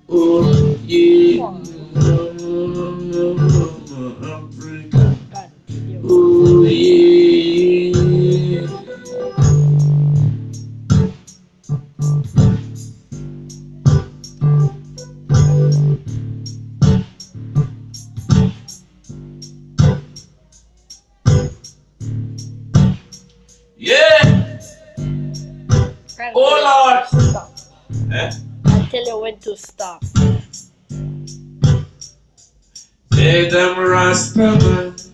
Oh, yeah. Wow. Africa. God, you. Oh, yeah. Yeah. I'll tell you when Oh, to stop. Lord. Eh? I'll tell you when to stop. Say them Rastaman.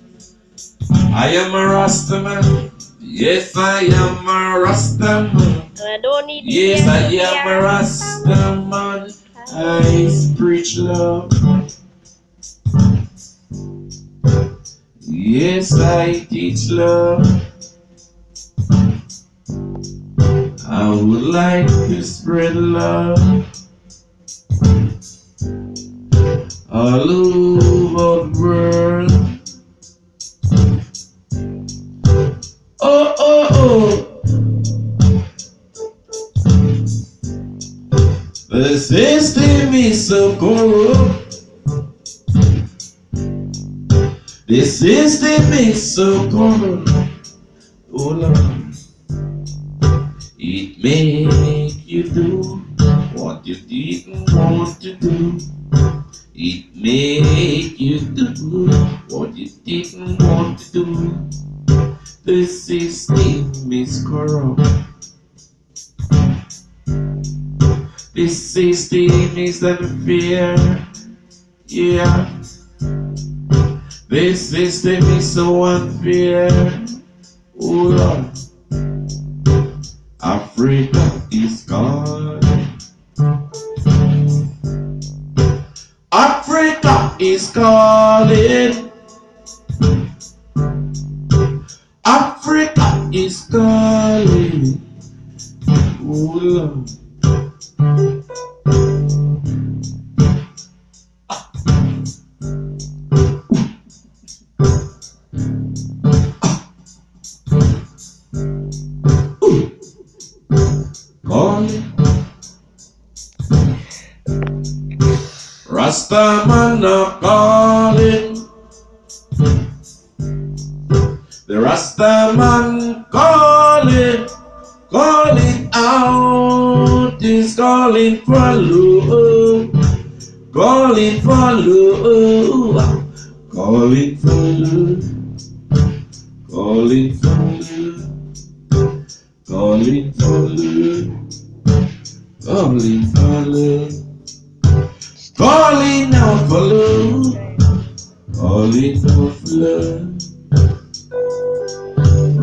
I am a Rastaman. Yes, I am a Rastaman. And I don't need Yes, fear I to be am a a Rastaman. Rastaman. I preach love. Yes, I teach love. I would like to spread love all over the world. Oh, oh, oh. The system is so corrupt. The system is so corrupt. Oh, Lord. It make you do what you didn't want to do. It make you do what you didn't want to do. The system is corrupt. The system is unfair. Yeah. The system is so unfair. Oh Lord. Africa is gone. Africa is calling. Africa is calling. Oh Lord. Calling. Rastaman are calling. The Rastaman calling. Calling out is calling for love. Calling for love. Calling for love. Calling for love. Calling for love. Calling for love. Calling out for love. Calling out for love.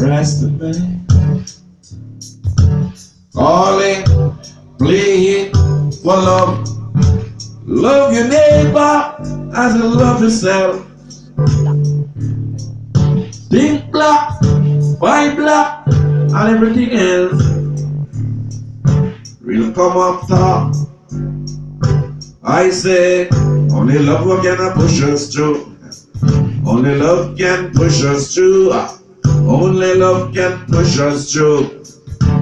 Rastaman. Calling, playing for love. Love your neighbor as you love yourself. Think black, white black, and everything else. Real come up top. I say, only love can push us through. Only love can push us through. Only love can push us through.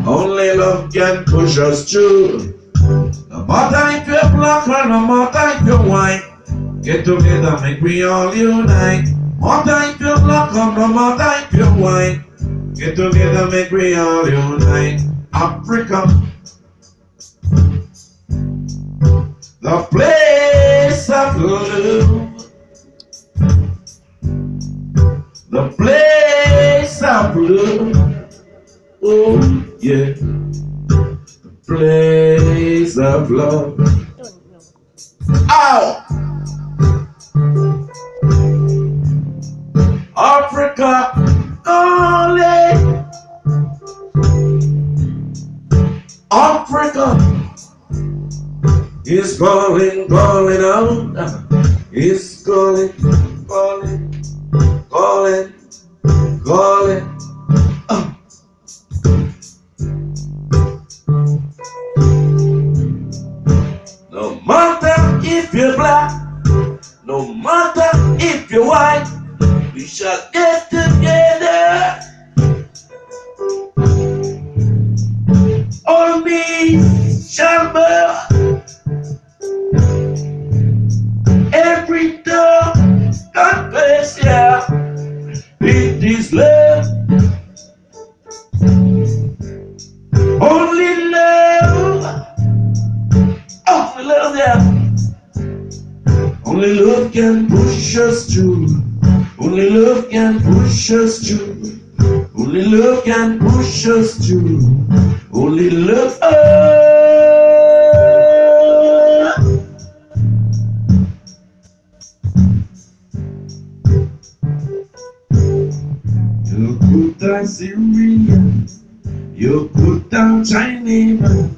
Only love can push us through. No matter if you're black or no matter if you're white, get together, make we all unite. No matter if you're black or no matter if you're white, get together, make we all unite. Africa, the place of love, the place of love. Oh yeah, the place of love. Don't know. Ow! Africa, calling. Africa is calling, calling out. Is calling, calling, calling, calling. No matter if you're black, no matter if you're white, we shall get together. All me shall bear. yeah. Only love can push us through. Only love can push us through. Only love can push us through. Only love. You put down Syria. You put down China.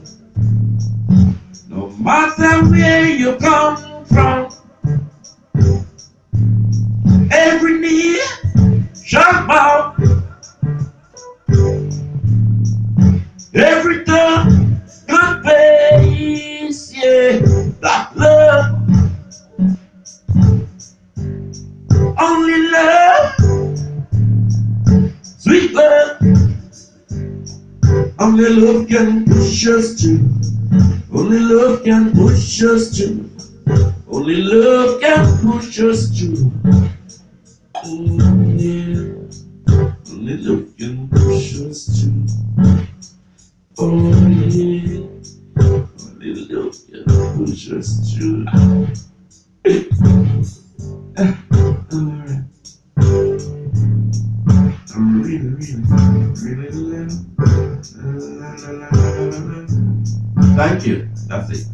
No matter where you come from, every knee shall bow, every tongue confess, yeah, that love, only love, sweet love, only love can push us through. Only love can push us through. Only love can push us through. Yeah. Only love can push us through. Oh yeah. Only love can push us through. Alright. I'm really love. Thank you. That's it.